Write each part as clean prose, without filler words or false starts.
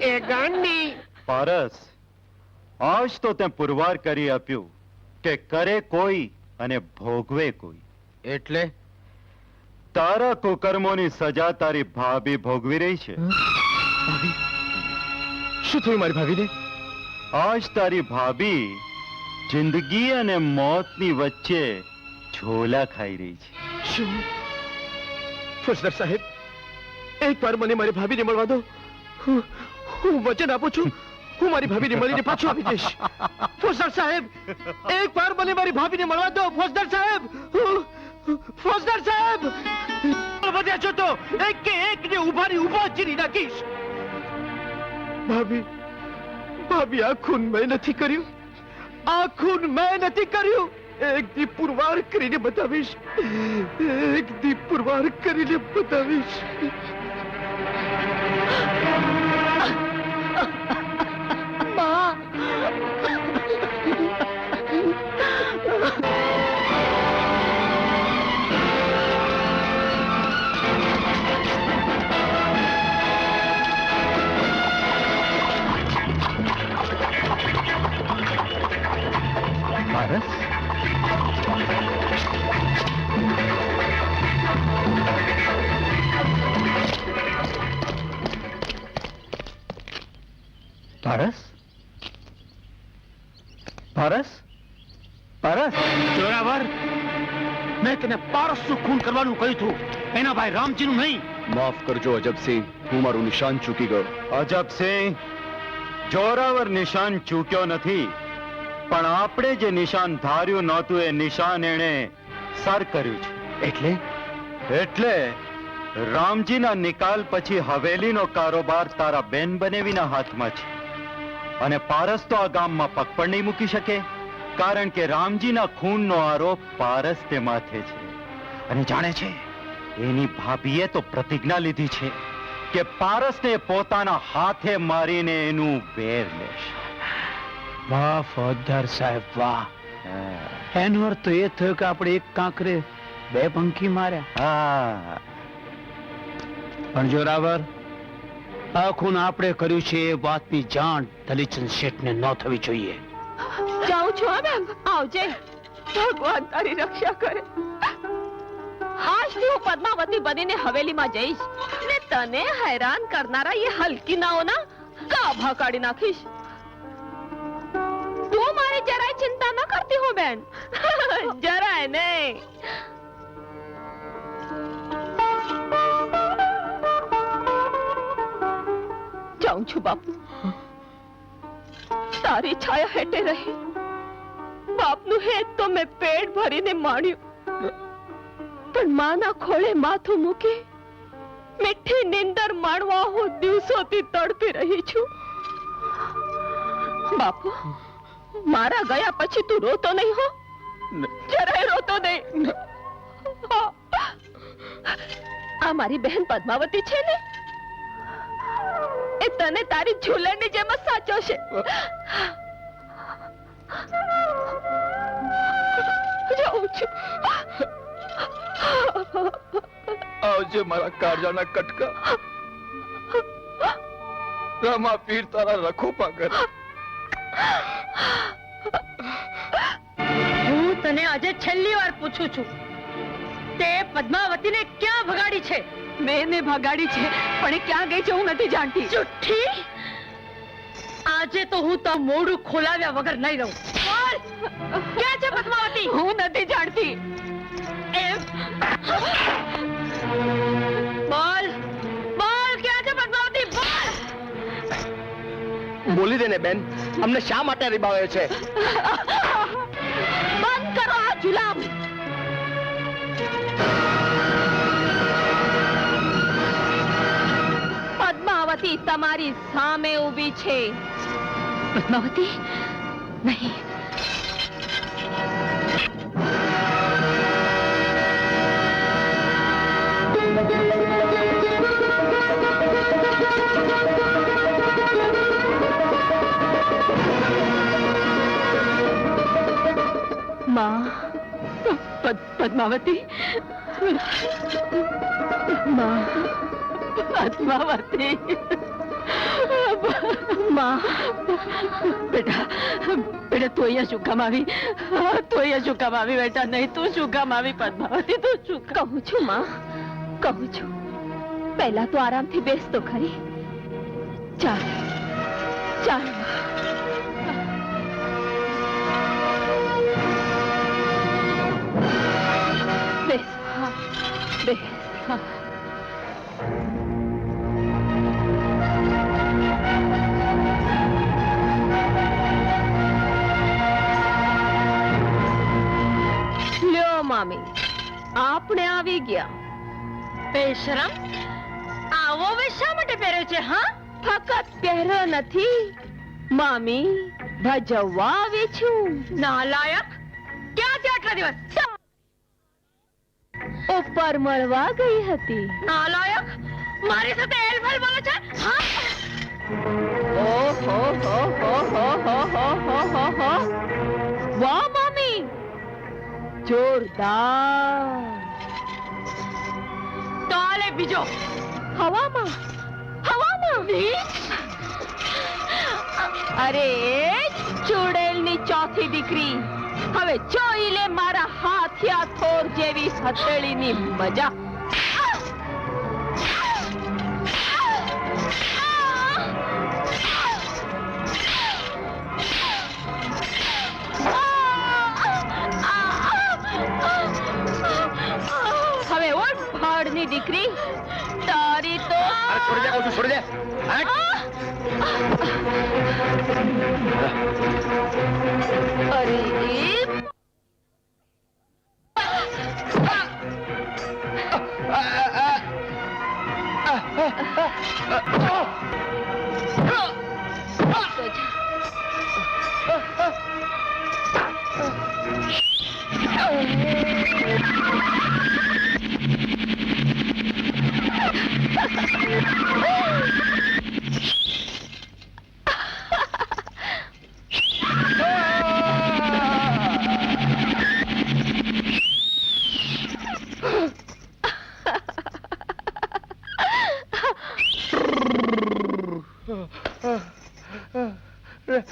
એ ગાંડી પારસ, આજ તો તે પુરવાર કરી આપ્યું કે કરે કોઈ અને ભોગવે કોઈ. એટલે તારા કુકર્મોની સજા તારી ભાભી ભોગવી રહી છે. ભાભી શું થયું મારી ભાભીને? આજ તારી ભાભી જિંદગી અને મોતની વચ્ચે ઝોલા ખાઈ રહી છે. શું? ફોજદાર સાહેબ, એકવાર મને મારી ભાભીને મળવા દો. હું વચન આપું છું, હું મારી ભાભીને મળીને પાછો આપી દઈશ. ફોજદાર સાહેબ, એકવાર મને મારી ભાભીને મળવા દો. ફોજદાર સાહેબ, ફોજદાર સાહેબ, વધ્યા છો તો એક કે એક ને ઉભા ચીરી નાખીશ. ભાભી, ભાભી, આ ખૂન મેં નથી કર્યું, આ ખૂન મેં નથી કર્યું. એક દી પુરવાર કરીને બતાવીશ, એક દી પુરવાર કરીને બતાવીશ. પારસ, પારસ, પારસ, પારસ. જોરાવર, મેં તને પારસનું ખૂન કરવાનું કહ્યું હતું, એના ભાઈ રામજીનું નહીં. માફ કરજો અજબસિંહ, હું મારું નિશાન ચૂકી ગયો. અજબસિંહ, જોરાવર નિશાન ચૂક્યો નથી, પણ આપણે જે નિશાન ધાર્યું નહોતું એ નિશાન એણે સર કર્યું છે. એટલે રામજીના નિકાલ પછી હવેલીનો કારોબાર તારા બેન બનેવીના હાથમાં છે. અને પારસ તો આ ગામમાં પગ પણ નહીં મૂકી શકે, કારણ કે રામજીના ખૂનનો આરોપ પારસ તે માથે છે. અને જાણે છે, એની ભાભીએ તો પ્રતિજ્ઞા લીધી છે કે પારસને પોતાના હાથે મારીને એનું વેર લેશે. વાહ ફોજદાર સાહેબ, વાહ. એનો અર્થ તો એ થયો કે આપણે એક કાંકરે બે પંખી માર્યા. હા, પણ જોરાવર, આ ખૂન આપણે કર્યું છે એ વાતની જાણ દલીચંદ શેઠને ન થવી જોઈએ. જાઉં છું મેમ, આવજે. ભગવાન તારી રક્ષા કરે. આજથી હું પદ્માવતી બનીને હવેલીમાં જઈશ ને તને હેરાન કરનારા એ હલકીનાઓના ગાભા કાઢી નાખીશ. તું મારી જરાય ચિંતા ન કરતી હો બેન, જરાય નહીં. જાઉં છું બાપુ, તારી છાયા હેઠે રહી. બાપનું હેત તો મેં પેટ ભરીને માણ્યું, પણ માના ખોળે માથું મૂકી મીઠી નિંદર માણવા હું દિવસોથી તડપી રહી છું. બાપુ, મારા ગયા પછી તું રોતો નહીં હો, જરાય રોતો નહીં. આ મારી બહેન પદ્માવતી છે ને, એ તને તારી ઝૂલણની જેમ જ સાચવશે. જાઉં છું. આવજે મારા કાળજાના કટકા. રમા પીર તારા રખોપા કરે. હું તને આજે છેલ્લી વાર પૂછું છું, તે પદ્માવતીને ક્યાં ભગાડી છે? મેં ભગાડી છે, પણ એ ક્યાં ગઈ છે હું નથી જાણતી. જુઠ્ઠી! આજે તો હું તો મોઢું ખોલાવ્યા વગર નહીં રહું. બોલ, ક્યાં છે પદ્માવતી? હું નથી જાણતી. એમ બોલ, બોલ, ક્યાં છે પદ્માવતી? બોલ. બોલી દે ને બેન, અમને શા માટે રીબાવે છે? બંધ કરો આ જુલામ. પદ્માવતી તમારી સામે ઊભી છે. પદ્માવતી નહીં. માં, પદ્માવતી, માં, પદ્માવતી, માં બેટા બેટા તું અહીંયા શું કામ આવી તું અહીંયા શું કામ આવી બેટા નહીં તું શું કામ આવી પદ્માવતી તું શું કહું છું માં કહું છું પહેલા તો આરામથી બેસ તો ખરી ચાલ ચાલ બેસ હા બેસ હા લ્યો મામી આપણે આવી ગયા બેશરમ આવો વેશ શા માટે પહેર્યો છે હા ફકત પહેર્યો નથી મામી ભજવવા આવી છું નાલાયક ક્યાં છે આટલા દિવસ ઉપર મળવા ગઈ હતી નાલાયક મારી સાથે એલફેલ બોલે છે હા ઓહો હો હો હો હો હો હો હો હો વાહ મામી જોરદાર તો આલે બીજો હવામાં અરે ચુડેલની ચોથી દીકરી હવે જોઈ લે મારા હાથિયા થોર જેવી હથેળીની મજા હવે ઉઠ ભાડની દીકરી તારી તો છોડી દે કહું છું, છોડી દે અરે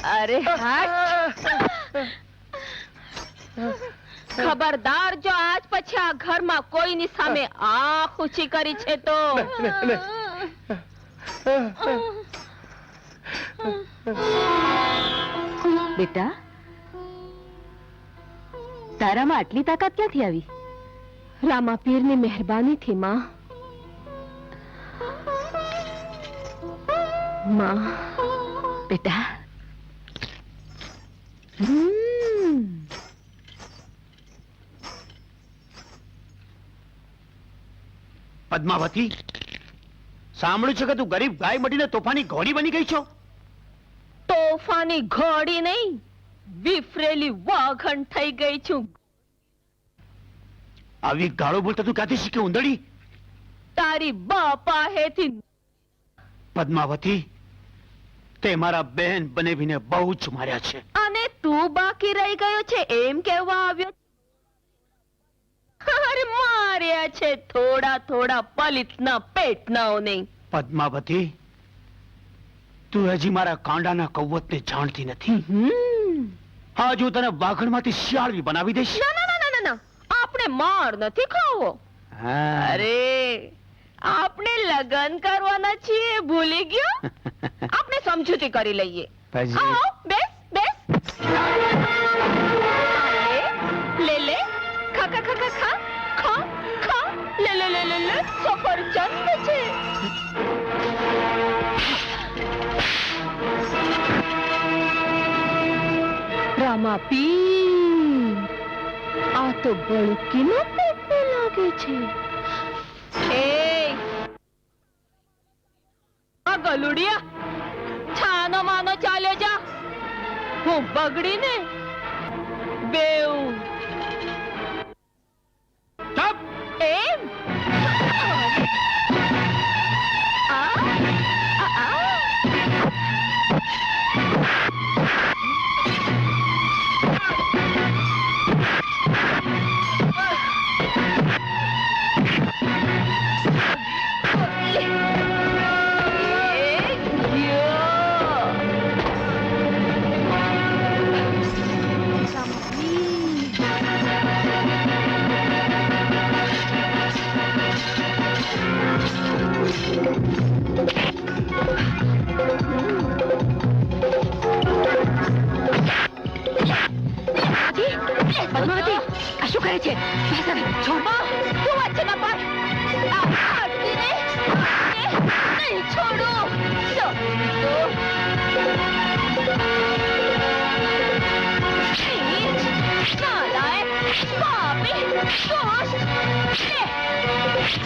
અરે હટ ખબરદાર જો આજ પછી આ ઘરમાં કોઈની સામે આંખ ઊંચી કરી છે તો બેટા તારામાં આટલી તાકાત ક્યાંથી આવી રામાપીરની મહેરબાનીથી માં માં બેટા પદ્માવતી સાંભળ્યું છે કે તું ગરીબ ગાય મટીને તોફાની ઘોડી બની ગઈ છો તોફાની ઘોડી નહીં વિફરેલી વાઘણ થઈ ગઈ છું આવી ગાળો બોલતા તું ક્યાંથી શીખી ઉંદડી તારી બાપા હેથી પદ્માવતી તે મારા બહેન બનેવીને બહુ જ માર્યા છે અને તું બાકી રહી ગયો છે એમ કહેવા આવ્યો અરે માર્યા છે થોડા થોડા પલિતના પેટનાઓ નહીં પદ્માવતી તું હજી મારા કાંડાના કૌવતને જાણતી નથી આજ હું તને વાઘણમાંથી શિયાળવી બનાવી દઈશ ના ના ના ના ના આપણે માર નથી ખાવો અરે આપણે લગન કરવાના છીએ ભૂલી ગયો આપણે સમજૂતી કરી લઈએ આવો બેસ બેસ લે લે ખા ખા ખા ખા ખા ખા લે લે લે લે લે સફરજન છે રામાપી આ તો બળકીનો પેટ લાગે છે એ આ ગલુડિયા છાનો માનો ચાલ્યો જા હું બગડીને બેઉ એમ પદ્માવતી આ શું કરે છે બસ હવે છોડ તું વચ્ચે ન પડ. આ અટકીને નહીં છોડું. જો, નીચ, નાલાયક, પાપી, દુષ્ટ.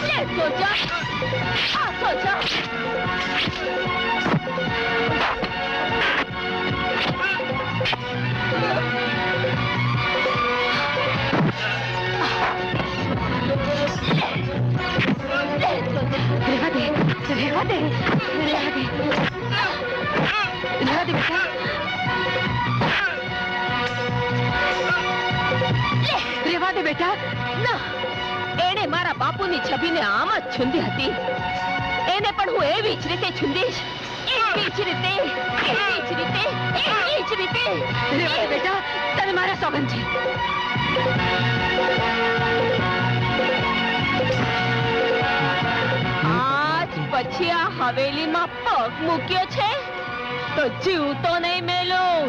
લે તો જા. આ તો જા. રહેવા દે રહેવા દે રહેવા દે રહેવા દે બેટા રહેવા દે બેટા ના, એણે મારા બાપુની છબીને આમ જ છૂંદી હતી. એને પણ હું એવી જ રીતે છૂંદીશ. એવી જ રીતે, એવી જ રીતે, એવી જ રીતે. રહેવા દે બેટા તને મારા સોગંદ છે આજ પછી આ હવેલીમાં પગ મૂક્યો છે તો જીવતો નહીં મેલું.